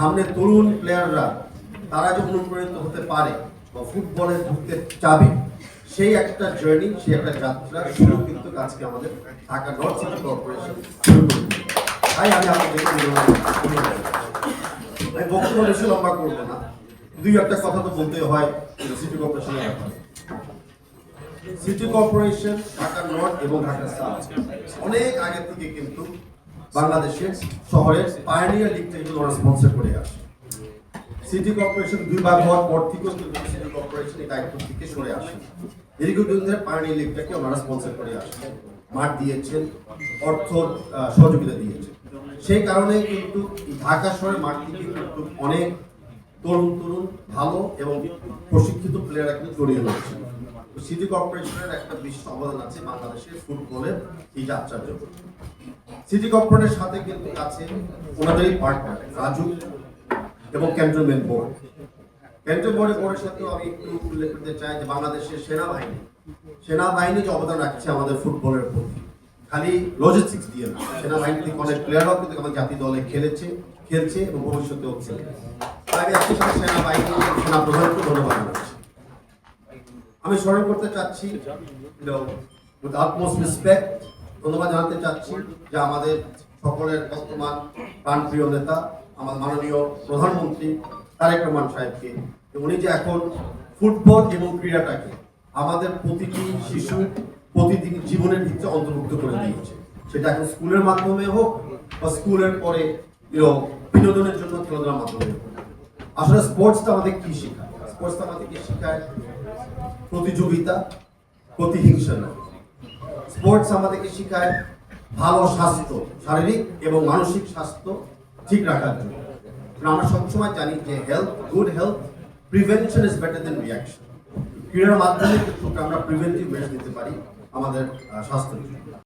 সামনে তরুণ প্লেয়াররা তারা যে অনুপ্রাণিত হতে পারে বা ফুটবলে ঢুকতে চাবে, সেই একটা জার্নি, সেই একটা যাত্রা শুরু কিন্তু আজকে আমাদের ঢাকা নর্থ সিটি কর্পোরেশন শুরু করেছে। তাই আমি আপনাদেরকে আমি বক্তব্য বেশি লম্বা করবো না, দুই একটা কথা তো বলতে হয় সিটি কর্পোরেশনের ব্যাপারে। সিটি কর্পোরেশন ঢাকা নর্থ এবং ঢাকা সাউথ অনেক আগে থেকে কিন্তু বাংলাদেশের শহরের পায়োনিয়ার লিগটা কিন্তু ওরা স্পন্সর করে আসে। সিটি কর্পোরেশন দুই ভাগ হওয়ার পর থেকেও কিন্তু সিটি কর্পোরেশন এই দায়িত্ব থেকে সরে আসে। দীর্ঘদিন ধরে পায়োনিয়ার লিগটাকে ওনারা স্পন্সর করে আসেন, মাঠ দিয়েছেন, অর্থ সহযোগিতা দিয়েছেন। সেই কারণে কিন্তু ঢাকা শহরের মাঠ থেকে কিন্তু অনেক তরুণ ভালো এবং প্রশিক্ষিত প্লেয়াররা কিন্তু জড়িয়ে রয়েছে। সিটি কর্পোরেশনের একটা বিশেষ অবদান আছে বাংলাদেশের ফুটবলের এই যাত্রার জন্য। সিটি কর্পোরেশনের সাথে কিন্তু আছে ওনাদেরই পার্টনার রাজু এবং ক্যান্টনমেন্ট বোর্ড। ক্যান্টনমেন্ট বোর্ডের সাথেও আমি একটু উল্লেখ করতে চাই যে বাংলাদেশের সেনাবাহিনী যে অবদান রাখছে আমাদের ফুটবলের প্রতি, খালি লজিস্টিক্স দিয়ে না, সেনাবাহিনী থেকে অনেক প্লেয়াররাও কিন্তু আমাদের জাতীয় দলে খেলছে এবং ভবিষ্যতেও খেলবে। তাই একই সাথে সেনাবাহিনী সেনা প্রধানকে ধন্যবাদ জানাচ্ছি। আমি স্মরণ করতে চাচ্ছি উইথ আটমোস্ট রেসপেক্ট, ধন্যবাদ জানাতে চাচ্ছি যে আমাদের সকলের বর্তমান প্রাণপ্রিয় নেতা আমার মাননীয় প্রধানমন্ত্রী তারেক রহমান সাহেবকে, উনি যে এখন ফুটবল এবং ক্রীড়াটাকে আমাদের প্রতিটি শিশু প্রতিদিন জীবনের ভিত্তিতে অন্তর্ভুক্ত করে দিয়েছে। সেটা এখন স্কুলের মাধ্যমে হোক বা স্কুলের পরে বিনোদনের জন্য খেলাধুলার মাধ্যমে হোক। আসলে স্পোর্টসটা আমাদের কি শেখায়? স্পোর্টসটা আমাদেরকে শেখায় প্রতিযোগিতা, প্রতিহিংসা নয়। স্পোর্টস আমাদেরকে শেখায় ভালো স্বাস্থ্য, শারীরিক এবং মানসিক স্বাস্থ্য ঠিক রাখার জন্য। আমরা সবসময় জানি যে good health prevention is better then reaction. ক্রীড়ার মাধ্যমে কিন্তু আমরা প্রিভেন্টিভ মেজার নিতে পারি আমাদের স্বাস্থ্যের জন্য।